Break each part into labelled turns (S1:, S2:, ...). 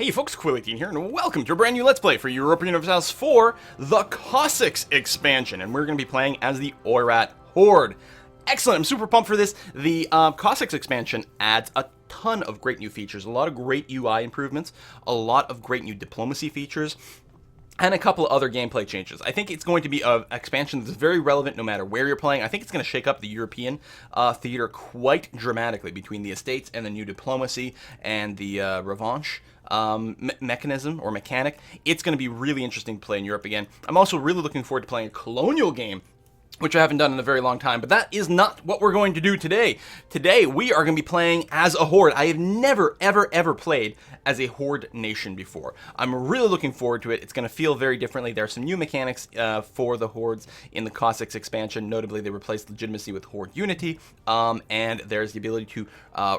S1: Hey folks, Quilly18 here, and welcome to a brand new Let's Play for Europa Universalis 4, the Cossacks expansion, and we're going to be playing as the Oirat Horde. Excellent, I'm super pumped for this. The Cossacks expansion adds a ton of great new features, a lot of great UI improvements, a lot of great new diplomacy features, and a couple of other gameplay changes. I think it's going to be an expansion that's very relevant no matter where you're playing. I think it's going to shake up the European theater quite dramatically between the estates and the new diplomacy and the revanche mechanism or mechanic. It's going to be really interesting to play in Europe again. I'm also really looking forward to playing a colonial game, which I haven't done in a very long time, but that is not what we're going to do today. Today, we are going to be playing as a Horde. I have never, ever played as a Horde nation before. I'm really looking forward to it. It's going to feel very differently. There are some new mechanics for the Hordes in the Cossacks expansion. Notably, they replaced legitimacy with Horde unity, and there's the ability to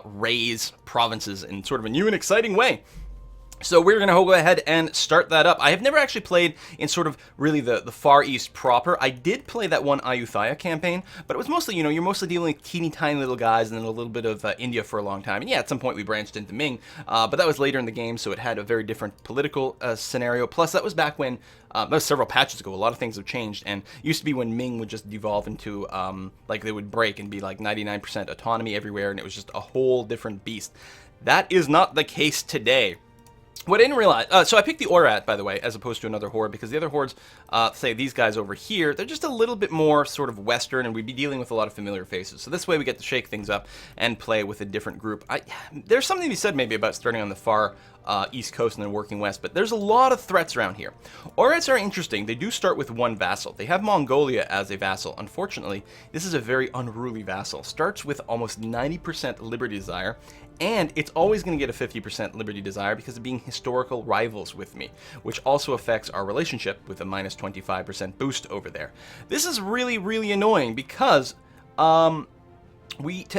S1: raise provinces in sort of a new and exciting way. So we're going to go ahead and start that up. I have never actually played in sort of really the Far East proper. I did play that one Ayutthaya campaign, but it was mostly, you know, you're mostly dealing with teeny tiny little guys and then a little bit of India for a long time. And yeah, at some point we branched into Ming, but that was later in the game, so it had a very different political scenario. Plus, that was back when, that was several patches ago, a lot of things have changed, and it used to be when Ming would just devolve into, like they would break and be like 99% autonomy everywhere, and it was just a whole different beast. That is not the case today. What I didn't realize, so I picked the Oirat, by the way, as opposed to another Horde, because the other Hordes, say these guys over here, they're just a little bit more sort of Western, and we'd be dealing with a lot of familiar faces. So this way we get to shake things up and play with a different group. There's something to be said maybe about starting on the far East Coast and then working west, but there's a lot of threats around here. Oirats are interesting. They do start with one vassal. They have Mongolia as a vassal. Unfortunately, this is a very unruly vassal. Starts with almost 90% liberty desire, and it's always going to get a 50% liberty desire because of being historical rivals with me, which also affects our relationship with a minus 25% boost over there. This is really, really annoying because to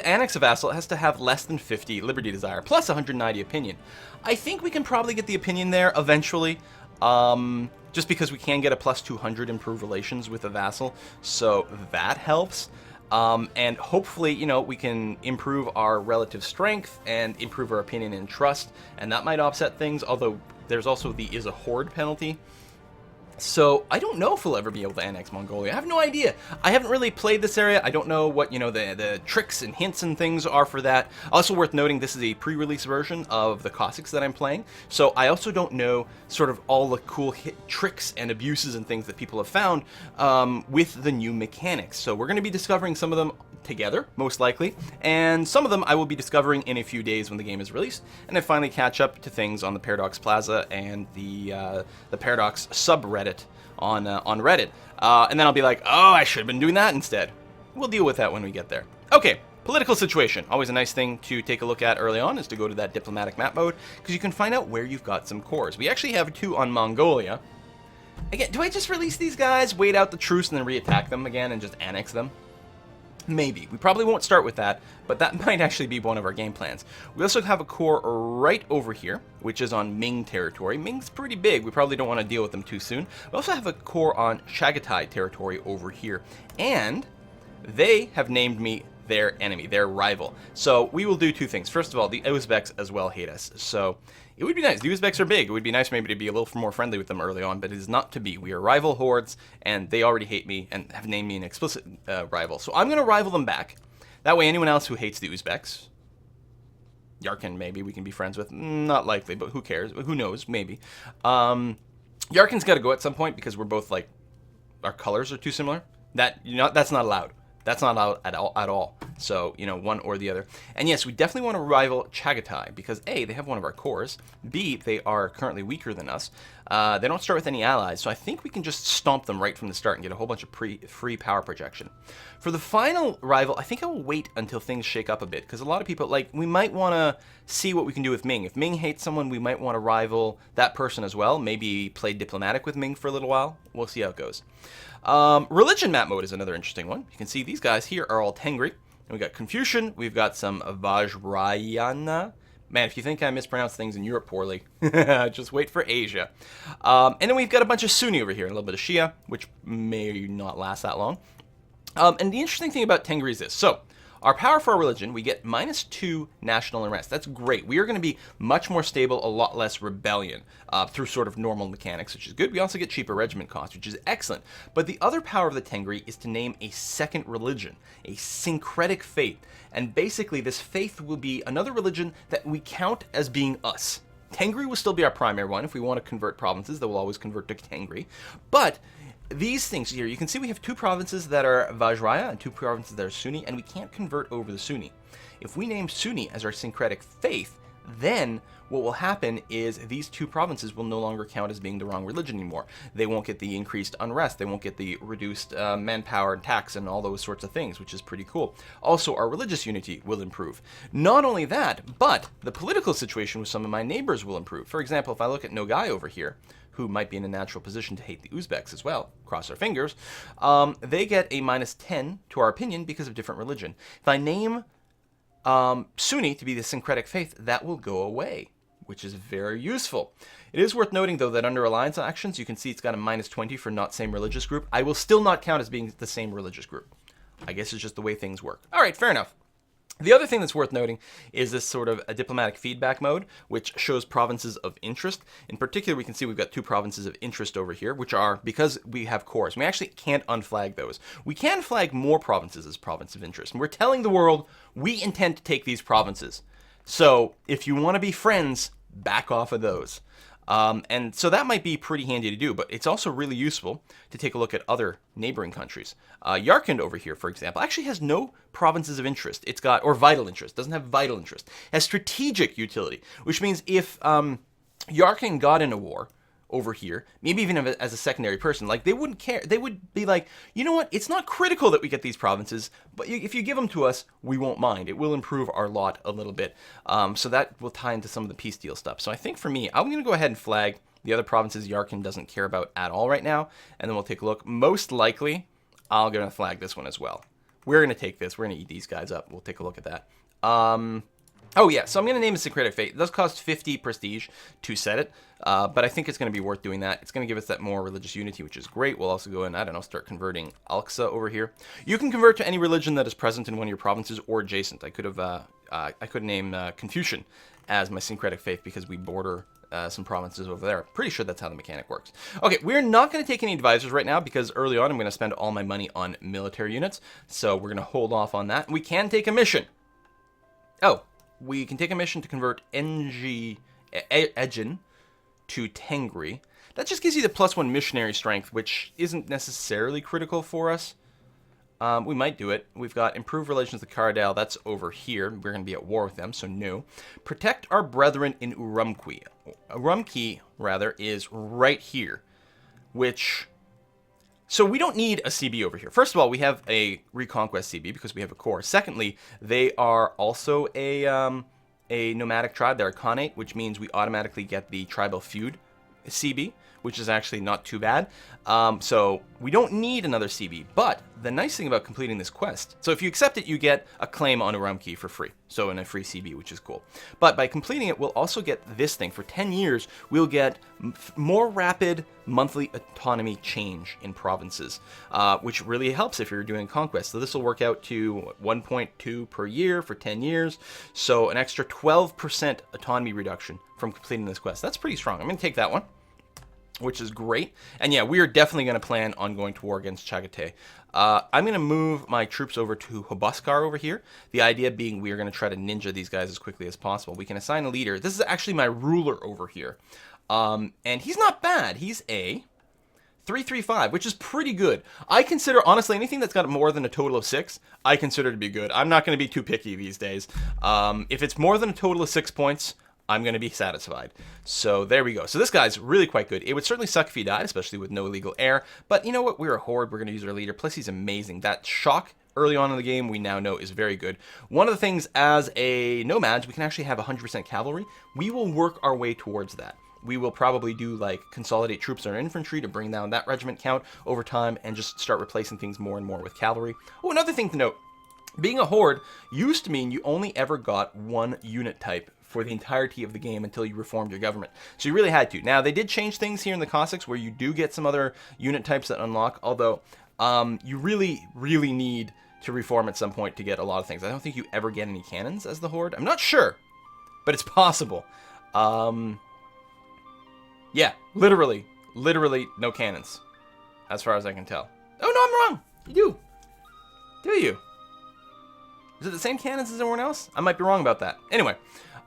S1: annex a vassal, it has to have less than 50 liberty desire, plus 190 opinion. I think we can probably get the opinion there eventually, just because we can get a plus 200 improved relations with a vassal, so that helps. And hopefully, you know, we can improve our relative strength and improve our opinion and trust, and that might offset things, although there's also the is a Horde penalty. So I don't know if we'll ever be able to annex Mongolia. I have no idea. I haven't really played this area. I don't know what, you know, the tricks and hints and things are for that. Also worth noting, this is a pre-release version of the Cossacks that I'm playing. So I also don't know sort of all the cool tricks and abuses and things that people have found with the new mechanics. So we're going to be discovering some of them together, most likely, and some of them I will be discovering in a few days when the game is released, and then finally catch up to things on the Paradox Plaza and the Paradox subreddit on Reddit, and then I'll be like, oh, I should have been doing that instead. We'll deal with that when we get there. Okay, political situation. Always a nice thing to take a look at early on is to go to that diplomatic map mode, because you can find out where you've got some cores. We actually have 2 on Mongolia. Again, do I just release these guys, wait out the truce, and then re-attack them again and just annex them? Maybe. We probably won't start with that, but that might actually be one of our game plans. We also have a core right over here, which is on Ming territory. Ming's pretty big. We probably don't want to deal with them too soon. We also have a core on Chagatai territory over here, and they have named me their enemy, their rival. So we will do 2 things. First of all, the Uzbeks as well hate us, so it would be nice. The Uzbeks are big. It would be nice maybe to be a little more friendly with them early on, but it is not to be. We are rival hordes, and they already hate me and have named me an explicit rival. So I'm going to rival them back. That way anyone else who hates the Uzbeks, Yarkin maybe we can be friends with. Not likely, but who cares? Who knows? Maybe. Yarkin's got to go at some point because we're both, like, our colors are too similar. That's not allowed. That's not allowed at all. So, you know, one or the other. And yes, we definitely want to rival Chagatai because A, they have one of our cores. B, they are currently weaker than us. They don't start with any allies, so I think we can just stomp them right from the start and get a whole bunch of free power projection. For the final rival, I think I will wait until things shake up a bit because a lot of people, like, we might want to see what we can do with Ming. If Ming hates someone, we might want to rival that person as well. Maybe play diplomatic with Ming for a little while. We'll see how it goes. Religion map mode is another interesting one. You can see these guys here are all Tengri. And we got Confucian, we've got some Vajrayana. Man, if you think I mispronounce things in Europe poorly, just wait for Asia. And then we've got a bunch of Sunni over here, a little bit of Shia, which may not last that long. And the interesting thing about Tengri is this. So, Our power for our religion, we get -2 national unrest. That's great. We are going to be much more stable, a lot less rebellion through sort of normal mechanics, which is good. We also get cheaper regiment costs, which is excellent. But the other power of the Tengri is to name a second religion, a syncretic faith. And basically, this faith will be another religion that we count as being us. Tengri will still be our primary one. If we want to convert provinces, they will always convert to Tengri. But these things here, you can see we have 2 provinces that are Vajraya and 2 provinces that are Sunni, and we can't convert over the Sunni. If we name Sunni as our syncretic faith, then what will happen is these 2 provinces will no longer count as being the wrong religion anymore. They won't get the increased unrest. They won't get the reduced manpower and tax and all those sorts of things, which is pretty cool. Also, our religious unity will improve. Not only that, but the political situation with some of my neighbors will improve. For example, if I look at Nogai over here, who might be in a natural position to hate the Uzbeks as well, cross our fingers, they get a -10 to our opinion because of different religion. If I name Sunni to be the syncretic faith, that will go away, which is very useful. It is worth noting, though, that under alliance actions, you can see it's got a -20 for not same religious group. I will still not count as being the same religious group. I guess it's just the way things work. All right, fair enough. The other thing that's worth noting is this sort of a diplomatic feedback mode, which shows provinces of interest. In particular, we can see we've got 2 provinces of interest over here, which are, because we have cores, we actually can't unflag those. We can flag more provinces as province of interest, and we're telling the world we intend to take these provinces. So if you want to be friends, back off of those. And so that might be pretty handy to do, but it's also really useful to take a look at other neighboring countries. Yarkand over here, for example, actually has no provinces of interest. It's got, or vital interest, doesn't have vital interest. It has strategic utility, which means if Yarkand got in a war over here, maybe even as a secondary person, like they wouldn't care. They would be like, you know what? It's not critical that we get these provinces, but if you give them to us, we won't mind. It will improve our lot a little bit. So that will tie into some of the peace deal stuff. So I think for me, I'm going to go ahead and flag the other provinces Yarkand doesn't care about at all right now, and then we'll take a look. Most likely, I'm going to flag this one as well. We're going to take this. We're going to eat these guys up. We'll take a look at that. Oh yeah, so I'm going to name it Syncretic Fate. It does cost 50 prestige to set it, but I think it's going to be worth doing that. It's going to give us that more religious unity, which is great. We'll also go in, I don't know, start converting Alxa over here. You can convert to any religion that is present in one of your provinces or adjacent. I could name Confucian as my Syncretic Faith because we border some provinces over there. Pretty sure that's how the mechanic works. Okay, we're not going to take any advisors right now because early on I'm going to spend all my money on military units, so we're going to hold off on that. We can take a mission. Oh. We can take a mission to convert Ejin to Tengri. That just gives you the +1 missionary strength, which isn't necessarily critical for us. We might do it. We've got improved relations with Karadal. That's over here. We're going to be at war with them, so no. Protect our brethren in Urumqi. Urumqi, rather, is right here, which... So we don't need a CB over here. First of all, we have a Reconquest CB because we have a core. Secondly, they are also a nomadic tribe. They're a Khanate, which means we automatically get the Tribal Feud CB, which is actually not too bad. So we don't need another CB. But the nice thing about completing this quest, so if you accept it, you get a claim on Urumqi for free. So in a free CB, which is cool. But by completing it, we'll also get this thing. For 10 years, we'll get more rapid monthly autonomy change in provinces, which really helps if you're doing conquest. So this will work out to 1.2 per year for 10 years. So an extra 12% autonomy reduction from completing this quest. That's pretty strong. I'm going to take that one, which is great. And yeah, we are definitely going to plan on going to war against Chagatai. I'm going to move my troops over to Hobuskar over here. The idea being we are going to try to ninja these guys as quickly as possible. We can assign a leader. This is actually my ruler over here. And he's not bad. He's a 335, which is pretty good. I consider, honestly, anything that's got more than a total of 6, I consider to be good. I'm not going to be too picky these days. If it's more than a total of 6 points, I'm going to be satisfied. So there we go. So this guy's really quite good. It would certainly suck if he died, especially with no illegal heir. But you know what? We're a Horde. We're going to use our leader. Plus, he's amazing. That shock early on in the game, we now know is very good. One of the things as a nomad, we can actually have 100% cavalry. We will work our way towards that. We will probably do like consolidate troops on our infantry to bring down that regiment count over time and just start replacing things more and more with cavalry. Oh, another thing to note. Being a Horde used to mean you only ever got one unit type for the entirety of the game until you reformed your government. So you really had to. Now, they did change things here in the Cossacks where you do get some other unit types that unlock, although you really, really need to reform at some point to get a lot of things. I don't think you ever get any cannons as the Horde. I'm not sure, but it's possible. Yeah, literally no cannons, as far as I can tell. Oh, no, I'm wrong. You do. Do you? Is it the same cannons as everyone else? I might be wrong about that. Anyway,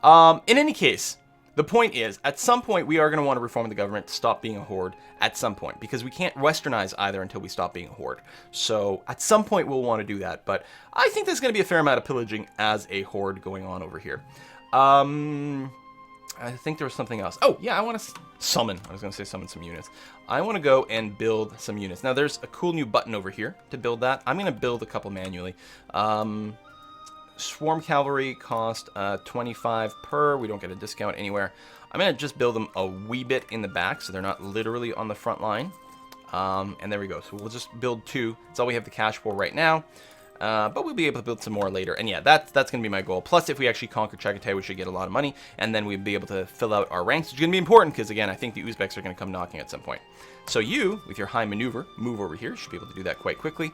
S1: in any case, the point is, at some point, we are going to want to reform the government to stop being a Horde at some point, because we can't westernize either until we stop being a Horde. So at some point, we'll want to do that, but I think there's going to be a fair amount of pillaging as a Horde going on over here. I think there was something else. Oh, yeah, I want to summon. I was going to say summon some units. I want to go and build some units. Now, there's a cool new button over here to build that. I'm going to build a couple manually. Swarm Cavalry cost 25 per. We don't get a discount anywhere. I'm going to just build them a wee bit in the back so they're not literally on the front line. And there we go. So we'll just build 2. That's all we have the cash for right now. But we'll be able to build some more later. And yeah, that's going to be my goal. Plus, if we actually conquer Chagatai, we should get a lot of money. And then we'll be able to fill out our ranks, which is going to be important because, again, I think the Uzbeks are going to come knocking at some point. So you, with your high maneuver, move over here. Should be able to do that quite quickly.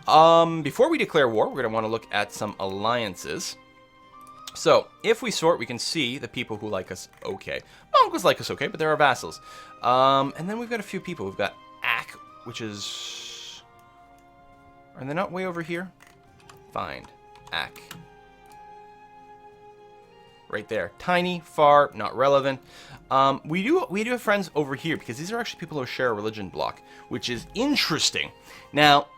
S1: Before we declare war, we're going to want to look at some alliances. So, if we sort, we can see the people who like us okay. Mongols like us okay, but they're our vassals. And then we've got a few people. We've got Ak, which is... Are they not way over here? Find Ak. Right there. Tiny, far, not relevant. We do have friends over here because these are actually people who share a religion block, which is interesting. Now,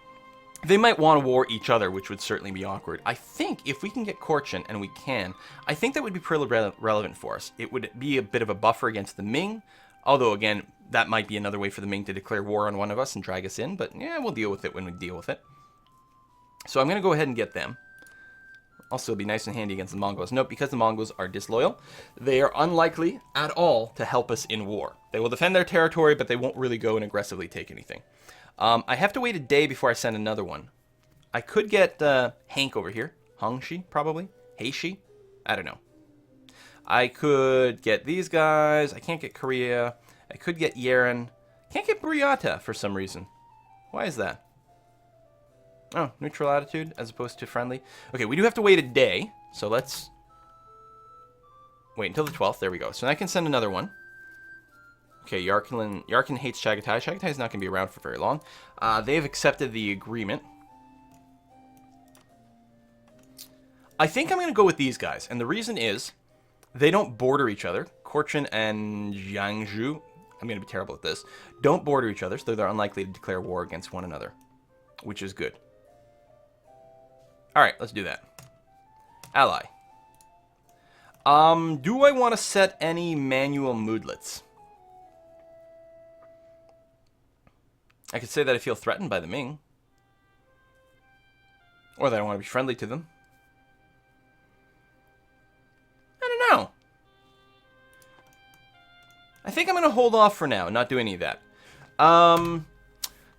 S1: they might want to war each other, which would certainly be awkward. I think if we can get Korchin, and we can, I think that would be pretty relevant for us. It would be a bit of a buffer against the Ming, although, again, that might be another way for the Ming to declare war on one of us and drag us in, but yeah, we'll deal with it when we deal with it. So I'm going to go ahead and get them. Also, it'll be nice and handy against the Mongols. Note, because the Mongols are disloyal, they are unlikely at all to help us in war. They will defend their territory, but they won't really go and aggressively take anything. I have to wait a day before I send another one. I could get Hank over here. Hongshi, probably. Heishi? I don't know. I could get these guys. I can't get Korea. I could get Yeren. Can't get Buryata for some reason. Why is that? Oh, neutral attitude as opposed to friendly. Okay, we do have to wait a day, so let's wait until the 12th. There we go. So I can send another one. Okay, Yarkin hates Chagatai. Chagatai is not going to be around for very long. They've accepted the agreement. I think I'm going to go with these guys, and the reason is they don't border each other. Korchin and Jiangsu, I'm going to be terrible at this, don't border each other, so they're unlikely to declare war against one another, which is good. All right, let's do that. Ally. Do I want to set any manual moodlets? I could say that I feel threatened by the Ming. Or that I want to be friendly to them. I don't know. I think I'm going to hold off for now and not do any of that.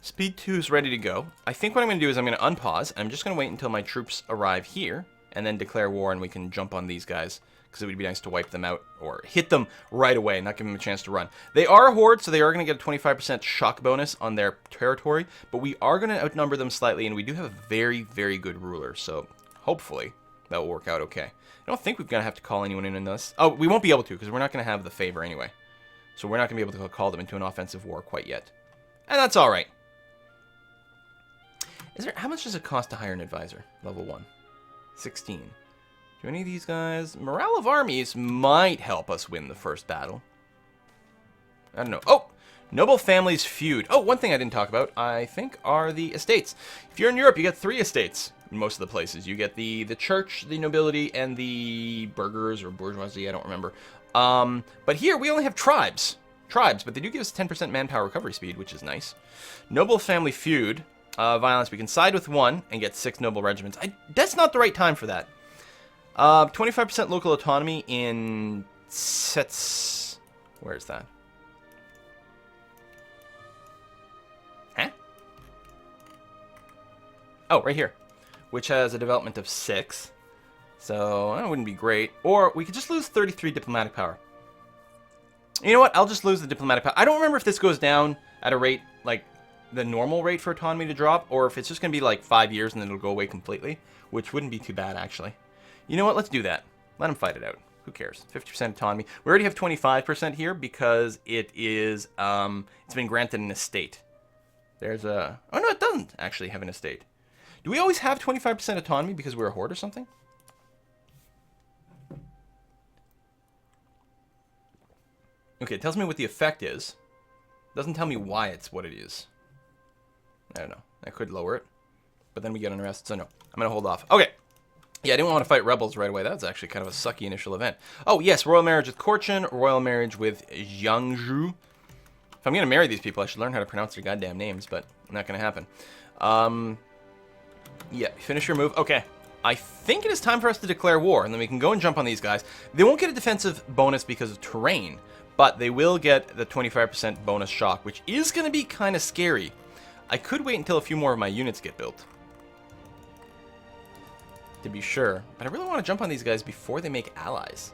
S1: Speed 2 is ready to go. I think what I'm going to do is I'm going to unpause. I'm just going to wait until my troops arrive here and then declare war, and we can jump on these guys because it would be nice to wipe them out or hit them right away and not give them a chance to run. They are a Horde, so they are going to get a 25% shock bonus on their territory, but we are going to outnumber them slightly, and we do have a very, very good ruler, so hopefully that will work out okay. I don't think we're going to have to call anyone in this. Oh, we won't be able to because we're not going to have the favor anyway. So we're not going to be able to call them into an offensive war quite yet. And that's all right. How much does it cost to hire an advisor? Level 1. 16. Do any of these guys... Morale of armies might help us win the first battle. I don't know. Oh! Noble families feud. Oh, one thing I didn't talk about, I think, are the estates. If you're in Europe, you get 3 estates in most of the places. You get the church, the nobility, and the burghers or bourgeoisie, I don't remember. But here, we only have tribes. But they do give us 10% manpower recovery speed, which is nice. Noble family feud. Violence, we can side with 1 and get 6 noble regiments. That's not the right time for that. 25% local autonomy in sets. Where's that? Huh? Oh, right here. Which has a development of 6. So, that wouldn't be great. Or, we could just lose 33 diplomatic power. You know what? I'll just lose the diplomatic power. I don't remember if this goes down at a rate, like, the normal rate for autonomy to drop, or if it's just going to be like 5 years and then it'll go away completely, which wouldn't be too bad, actually. You know what? Let's do that. Let them fight it out. Who cares? 50% autonomy. We already have 25% here because it is, it's been granted an estate. There's a... Oh, no, it doesn't actually have an estate. Do we always have 25% autonomy because we're a horde or something? Okay, it tells me what the effect is. It doesn't tell me why it's what it is. I don't know. I could lower it. But then we get unrest, so no. I'm going to hold off. Okay. Yeah, I didn't want to fight rebels right away. That was actually kind of a sucky initial event. Oh, yes, royal marriage with Korchin, royal marriage with Jiangzhou. If I'm going to marry these people, I should learn how to pronounce their goddamn names, but not going to happen. Yeah, finish your move. Okay. I think it is time for us to declare war, and then we can go and jump on these guys. They won't get a defensive bonus because of terrain, but they will get the 25% bonus shock, which is going to be kind of scary. I could wait until a few more of my units get built, to be sure. But I really want to jump on these guys before they make allies.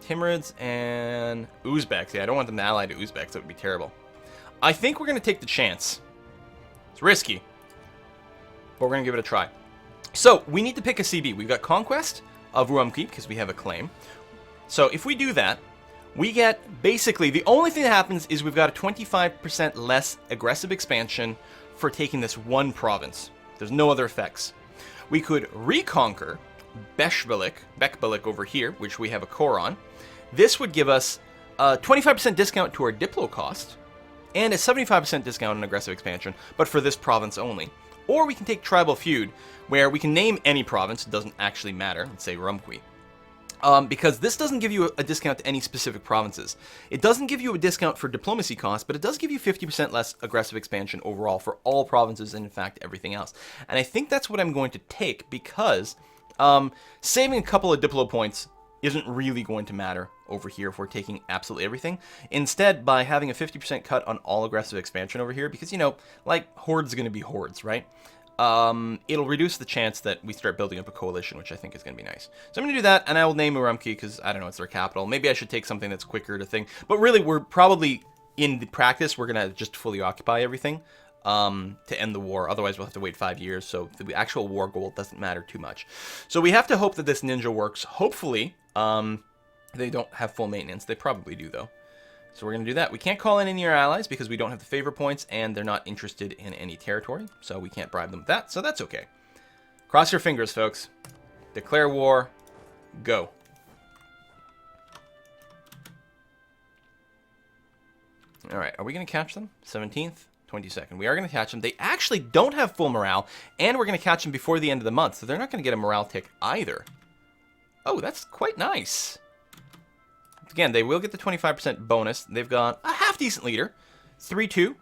S1: Timurids and Uzbeks. Yeah, I don't want them to ally to Uzbeks. That would be terrible. I think we're going to take the chance. It's risky, but we're going to give it a try. So, we need to pick a CB. We've got Conquest of Urumqi, because we have a claim. So, if we do that, we get, basically, the only thing that happens is we've got a 25% less aggressive expansion for taking this one province. There's no other effects. We could reconquer Bekbalik over here, which we have a core on. This would give us a 25% discount to our Diplo cost, and a 75% discount on aggressive expansion, but for this province only. Or we can take Tribal Feud, where we can name any province. It doesn't actually matter. Let's say Urumqi. Because this doesn't give you a discount to any specific provinces. It doesn't give you a discount for diplomacy costs, but it does give you 50% less aggressive expansion overall for all provinces and, in fact, everything else. And I think that's what I'm going to take because saving a couple of Diplo points isn't really going to matter over here if we're taking absolutely everything. Instead, by having a 50% cut on all aggressive expansion over here, because, you know, like, Horde's going to be Hordes, right? It'll reduce the chance that we start building up a coalition, which I think is going to be nice. So I'm going to do that, and I will name Urumqi because, I don't know, it's their capital. Maybe I should take something that's quicker to think. But really, we're probably, in the practice, we're going to just fully occupy everything to end the war. Otherwise, we'll have to wait 5 years, so the actual war goal doesn't matter too much. So we have to hope that this ninja works. Hopefully, they don't have full maintenance. They probably do, though. So we're going to do that. We can't call in any of our allies because we don't have the favor points and they're not interested in any territory. So we can't bribe them with that. So that's okay. Cross your fingers, folks. Declare war. Go. All right. Are we going to catch them? 17th, 22nd. We are going to catch them. They actually don't have full morale, and we're going to catch them before the end of the month. So they're not going to get a morale tick either. Oh, that's quite nice. Again, they will get the 25% bonus. They've got a half-decent leader, 3-2.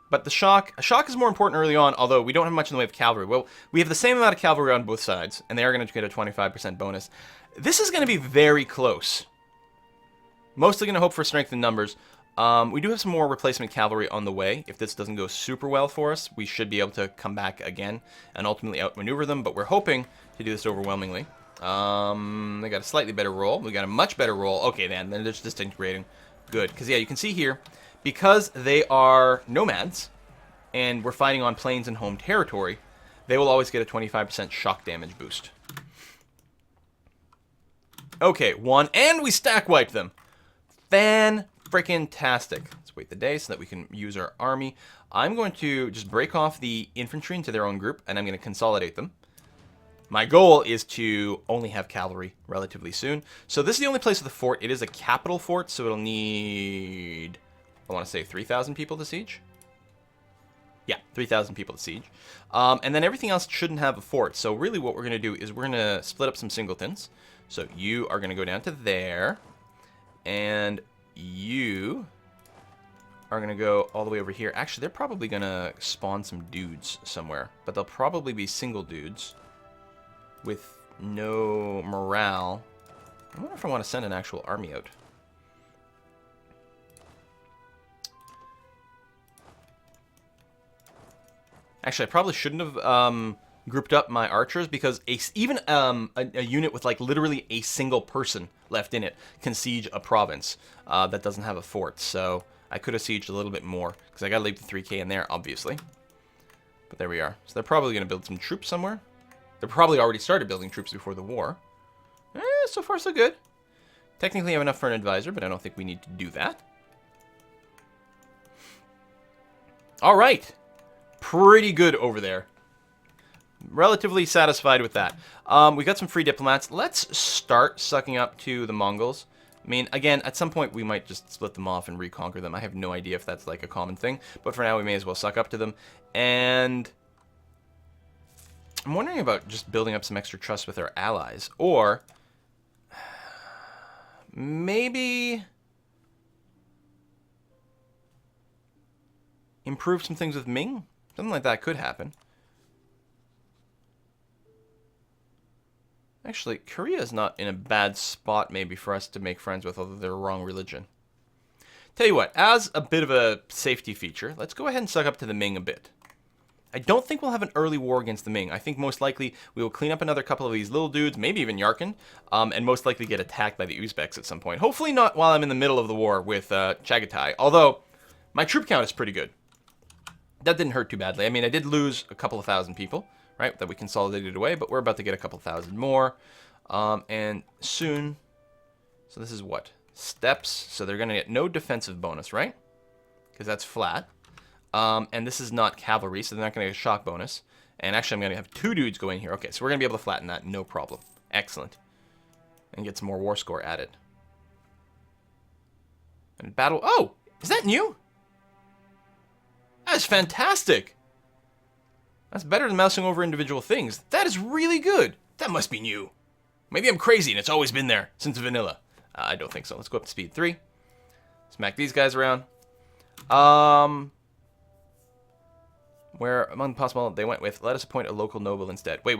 S1: But the shock is more important early on, although we don't have much in the way of cavalry. Well, we have the same amount of cavalry on both sides, and they are going to get a 25% bonus. This is going to be very close. Mostly going to hope for strength in numbers. We do have some more replacement cavalry on the way. If this doesn't go super well for us, we should be able to come back again and ultimately outmaneuver them, but we're hoping to do this overwhelmingly. They got a slightly better roll. We got a much better roll. Okay, then they're just disintegrating. Good, because yeah, you can see here, because they are nomads, and we're fighting on plains and home territory, they will always get a 25% shock damage boost. Okay, one, and we stack wipe them. Fan-frickin-tastic. Let's wait the day so that we can use our army. I'm going to just break off the infantry into their own group, and I'm going to consolidate them. My goal is to only have cavalry relatively soon. So this is the only place with a fort. It is a capital fort, so it'll need, I want to say 3,000 people to siege. Yeah, 3,000 people to siege. And then everything else shouldn't have a fort. So really what we're going to do is we're going to split up some singletons. So you are going to go down to there. And you are going to go all the way over here. Actually, they're probably going to spawn some dudes somewhere. But they'll probably be single dudes with no morale. I wonder if I want to send an actual army out. Actually, I probably shouldn't have grouped up my archers because even a unit with like literally a single person left in it can siege a province that doesn't have a fort. So I could have sieged a little bit more, because I got to leave the 3k in there, obviously. But there we are. So they're probably going to build some troops somewhere. They probably already started building troops before the war. So far so good. Technically I have enough for an advisor, but I don't think we need to do that. Alright. Pretty good over there. Relatively satisfied with that. We got some free diplomats. Let's start sucking up to the Mongols. I mean, again, at some point we might just split them off and reconquer them. I have no idea if that's like a common thing, but for now we may as well suck up to them. And I'm wondering about just building up some extra trust with our allies, or maybe improve some things with Ming. Something like that could happen. Actually, Korea is not in a bad spot maybe for us to make friends with, although they're the wrong religion. Tell you what, as a bit of a safety feature, let's go ahead and suck up to the Ming a bit. I don't think we'll have an early war against the Ming. I think most likely we will clean up another couple of these little dudes, maybe even Yarkin, and most likely get attacked by the Uzbeks at some point. Hopefully not while I'm in the middle of the war with Chagatai, although my troop count is pretty good. That didn't hurt too badly. I mean, I did lose a couple of thousand people, right, that we consolidated away, but we're about to get a couple thousand more, and soon, so this is what? Steppes, so they're going to get no defensive bonus, right? Because that's flat. And this is not cavalry, so they're not going to get a shock bonus. And actually, I'm going to have 2 dudes go in here. Okay, so we're going to be able to flatten that, no problem. Excellent. And get some more war score added. And battle, oh, is that new? That is fantastic. That's better than mousing over individual things. That is really good. That must be new. Maybe I'm crazy and it's always been there since vanilla. I don't think so. Let's go up to speed 3. Smack these guys around. Where among possible they went with, let us appoint a local noble instead. Wait.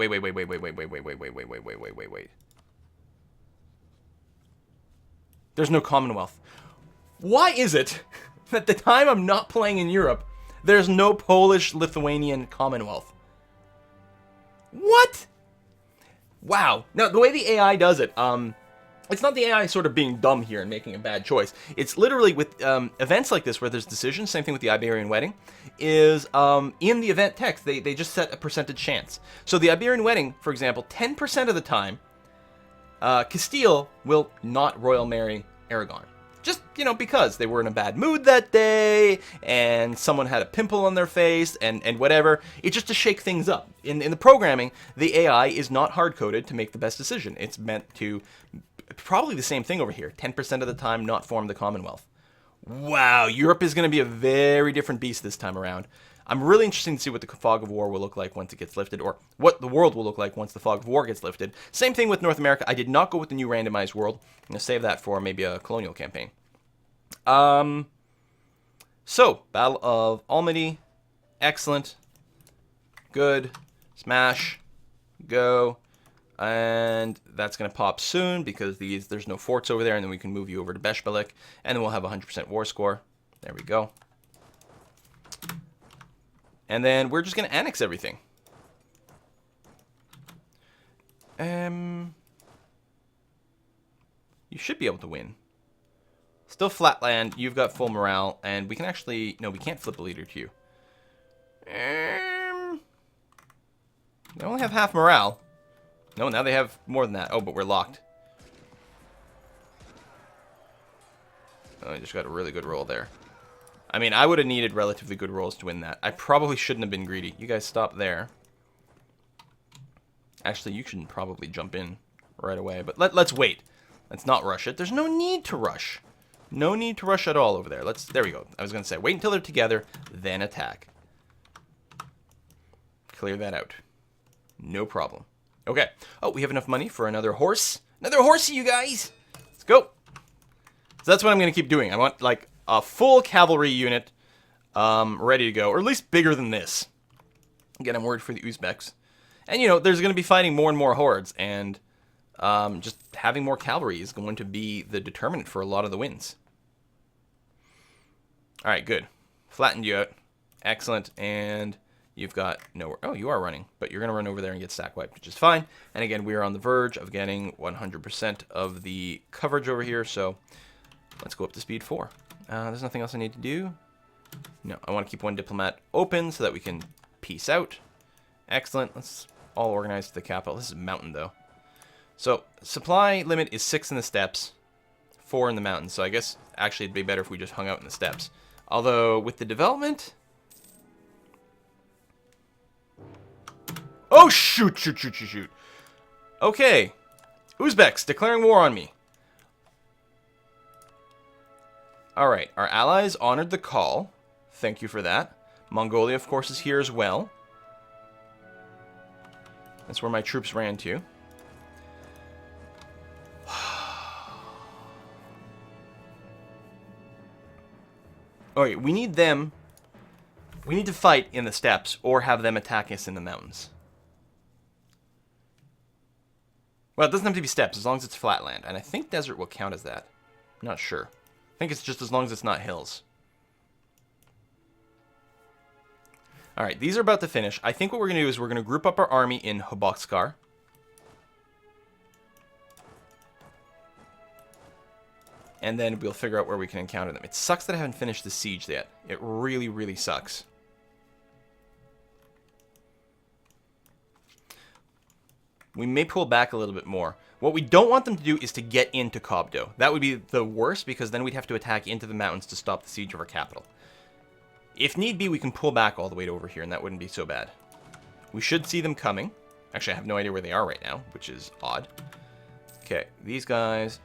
S1: There's no Commonwealth. Why is it that the time I'm not playing in Europe, there's no Polish-Lithuanian Commonwealth? What? Wow. Now, the way the AI does it, it's not the AI sort of being dumb here and making a bad choice. It's literally with events like this where there's decisions, same thing with the Iberian Wedding, is in the event text, they just set a percentage chance. So the Iberian Wedding, for example, 10% of the time, Castile will not royal marry Aragon. Just, you know, because they were in a bad mood that day, and someone had a pimple on their face, and whatever. It's just to shake things up. In the programming, the AI is not hard-coded to make the best decision. It's meant to, probably the same thing over here, 10% of the time not form the Commonwealth. Wow, Europe is going to be a very different beast this time around. I'm really interested to see what the fog of war will look like once it gets lifted, or what the world will look like once the fog of war gets lifted. Same thing with North America. I did not go with the new randomized world. I'm going to save that for maybe a colonial campaign. So, Battle of Almaty. Excellent. Good. Smash. Go. And that's going to pop soon because there's no forts over there, and then we can move you over to Beshbalik, and then we'll have 100% war score. There we go. And then we're just going to annex everything. You should be able to win. Still flat land, you've got full morale, and we can actually... No, we can't flip a leader to you. They only have half morale. No, now they have more than that. Oh, but we're locked. Oh, I just got a really good roll there. I mean, I would have needed relatively good rolls to win that. I probably shouldn't have been greedy. You guys stop there. Actually, you shouldn't probably jump in right away. But let's wait. Let's not rush it. There's no need to rush. No need to rush at all over there. There we go. I was going to say, wait until they're together, then attack. Clear that out. No problem. Okay. Oh, we have enough money for another horse. Another horsey, you guys. Let's go. So that's what I'm going to keep doing. I want, like, a full cavalry unit ready to go, or at least bigger than this. Again, I'm worried for the Uzbeks. And, you know, there's going to be fighting more and more hordes, and just having more cavalry is going to be the determinant for a lot of the wins. All right, good. Flattened you out. Excellent. And you've got nowhere. Oh, you are running, but you're going to run over there and get stack wiped, which is fine. And again, we are on the verge of getting 100% of the coverage over here, so let's go up to speed 4. There's nothing else I need to do. No, I want to keep one diplomat open so that we can peace out. Excellent. Let's all organize to the capital. This is a mountain, though. So, supply limit is 6 in the steppes, 4 in the mountains. So I guess, actually, it'd be better if we just hung out in the steppes. Although, with the development... Oh, shoot, shoot, shoot, shoot, shoot. Okay. Uzbeks declaring war on me. Alright, our allies honored the call. Thank you for that. Mongolia, of course, is here as well. That's where my troops ran to. Alright, we need them... We need to fight in the steppes, or have them attack us in the mountains. Well, it doesn't have to be steppes, as long as it's flat land. And I think desert will count as that. I'm not sure. I think it's just as long as it's not hills. Alright, these are about to finish. I think what we're going to do is we're going to group up our army in Hobokskar. And then we'll figure out where we can encounter them. It sucks that I haven't finished the siege yet. It really, really sucks. We may pull back a little bit more. What we don't want them to do is to get into Kobdo. That would be the worst, because then we'd have to attack into the mountains to stop the siege of our capital. If need be, we can pull back all the way to over here, and that wouldn't be so bad. We should see them coming. Actually, I have no idea where they are right now, which is odd. Okay, these guys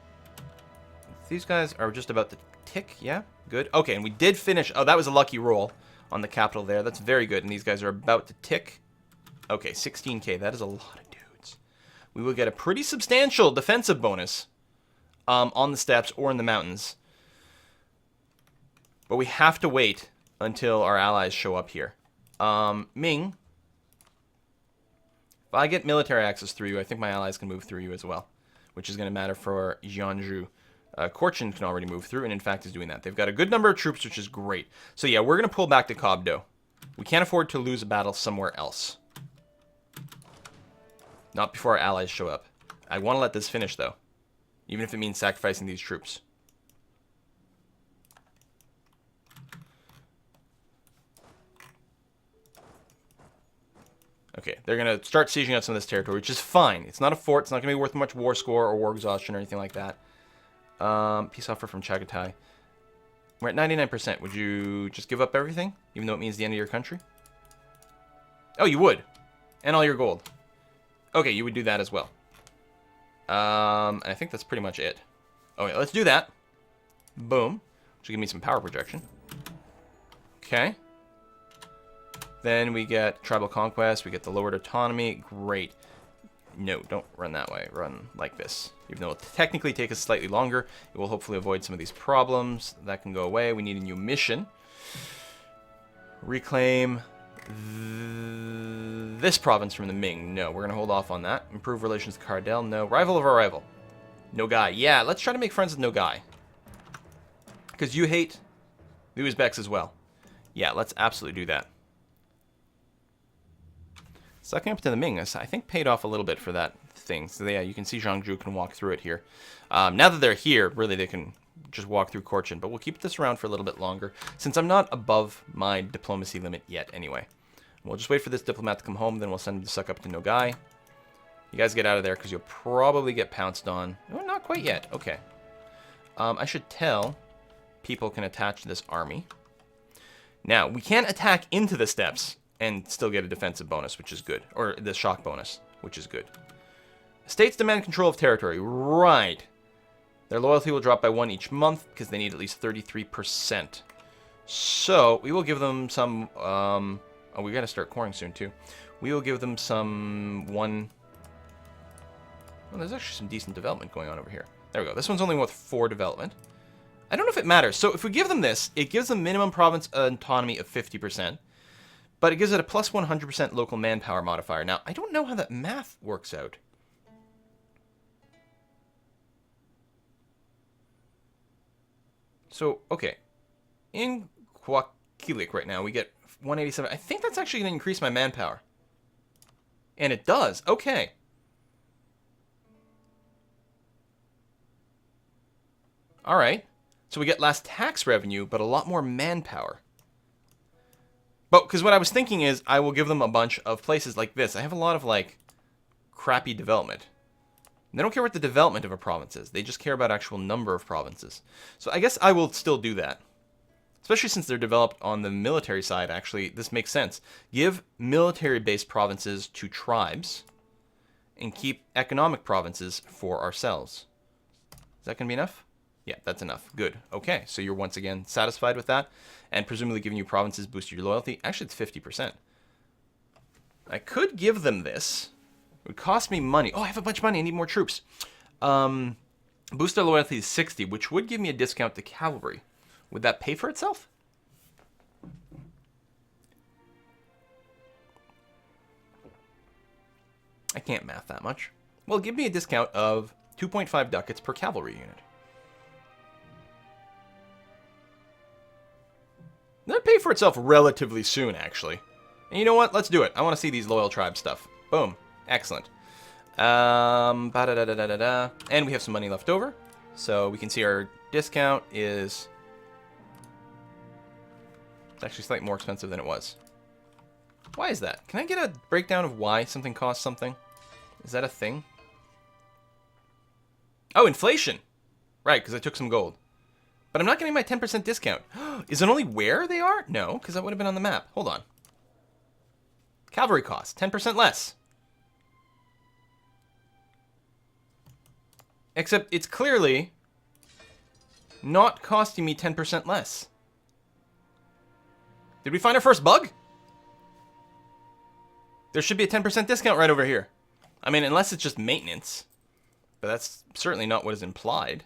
S1: are just about to tick, yeah? Good. Okay, and we did finish. Oh, that was a lucky roll on the capital there. That's very good, and these guys are about to tick. Okay, 16k. That is a lot of dudes. We will get a pretty substantial defensive bonus on the steppes or in the mountains. But we have to wait until our allies show up here. Ming, if I get military access through you, I think my allies can move through you as well, which is going to matter for Jianzhou. Korchin can already move through, and in fact is doing that. They've got a good number of troops, which is great. So yeah, we're going to pull back to Kobdo. We can't afford to lose a battle somewhere else. Not before our allies show up. I want to let this finish, though. Even if it means sacrificing these troops. Okay, they're going to start sieging out some of this territory, which is fine. It's not a fort. It's not going to be worth much war score or war exhaustion or anything like that. Peace offer from Chagatai. We're at 99%. Would you just give up everything, even though it means the end of your country? Oh, you would. And all your gold. Okay, you would do that as well. I think that's pretty much it. Okay, let's do that. Boom. Which will give me some power projection. Okay. Then we get tribal conquest. We get the lowered autonomy. Great. No, don't run that way. Run like this. Even though it'll technically take us slightly longer, it will hopefully avoid some of these problems. That can go away. We need a new mission. Reclaim this province from the Ming. No, we're going to hold off on that. Improve relations with Cardell. No. Rival of our rival. Nogai. Yeah, let's try to make friends with Nogai. Because you hate the Uzbeks as well. Yeah, let's absolutely do that. Sucking up to the Ming, I think, paid off a little bit for that thing. So yeah, you can see Jiangzhou can walk through it here. Now that they're here, really they can just walk through Korchin. But we'll keep this around for a little bit longer, since I'm not above my diplomacy limit yet anyway. We'll just wait for this diplomat to come home, then we'll send him to suck up to Nogai. You guys get out of there, because you'll probably get pounced on. Oh, not quite yet. Okay. I should tell people can attach to this army. Now, we can't attack into the steppes and still get a defensive bonus, which is good. Or the shock bonus, which is good. States demand control of territory. Right. Their loyalty will drop by 1 each month because they need at least 33%. So, we will give them some... oh, we got to start coring soon, too. We will give them some... Well, there's actually some decent development going on over here. There we go. This one's only worth 4 development. I don't know if it matters. So, if we give them this, it gives them minimum province autonomy of 50%. But it gives it a plus 100% local manpower modifier. Now, I don't know how that math works out. So, okay. In Kwakilik right now, we get 187. I think that's actually going to increase my manpower. And it does. Okay. Alright. So we get less tax revenue, but a lot more manpower. But, because what I was thinking is, I will give them a bunch of places like this. I have a lot of, like, crappy development. They don't care what the development of a province is. They just care about actual number of provinces. So I guess I will still do that. Especially since they're developed on the military side, actually, this makes sense. Give military-based provinces to tribes, and keep economic provinces for ourselves. Is that going to be enough? Yeah, that's enough. Good. Okay, so you're once again satisfied with that, and presumably giving you provinces boosts your loyalty. Actually, it's 50%. I could give them this. It would cost me money. Oh, I have a bunch of money. I need more troops. Boost their loyalty to 60, which would give me a discount to cavalry. Would that pay for itself? I can't math that much. Well, give me a discount of 2.5 ducats per cavalry unit. That'd pay for itself relatively soon, actually. And you know what? Let's do it. I want to see these loyal tribe stuff. Boom. Excellent. And we have some money left over. So we can see our discount is... It's actually slightly more expensive than it was. Why is that? Can I get a breakdown of why something costs something? Is that a thing? Oh, inflation! Right, because I took some gold. But I'm not getting my 10% discount. Is it only where they are? No, because that would have been on the map. Hold on. Cavalry cost, 10% less. Except it's clearly not costing me 10% less. Did we find our first bug? There should be a 10% discount right over here. I mean, unless it's just maintenance. But that's certainly not what is implied.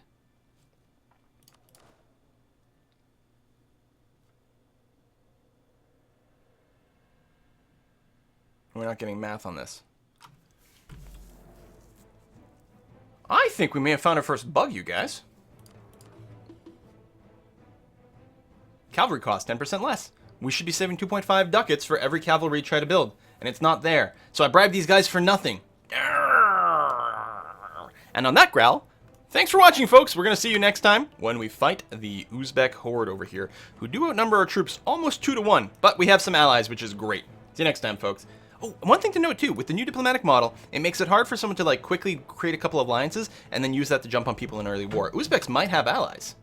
S1: We're not getting math on this. I think we may have found our first bug, you guys. Cavalry cost 10% less. We should be saving 2.5 ducats for every cavalry try to build. And it's not there. So I bribed these guys for nothing. And on that growl, thanks for watching, folks. We're going to see you next time when we fight the Uzbek Horde over here, who do outnumber our troops almost 2-to-1. But we have some allies, which is great. See you next time, folks. Oh, one thing to note, too. With the new diplomatic model, it makes it hard for someone to, like, quickly create a couple of alliances and then use that to jump on people in early war. Uzbeks might have allies.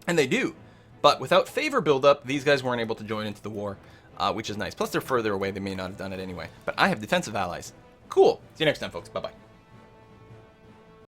S1: And they do. But without favor buildup, these guys weren't able to join into the war, which is nice. Plus, they're further away. They may not have done it anyway. But I have defensive allies. Cool. See you next time, folks. Bye-bye.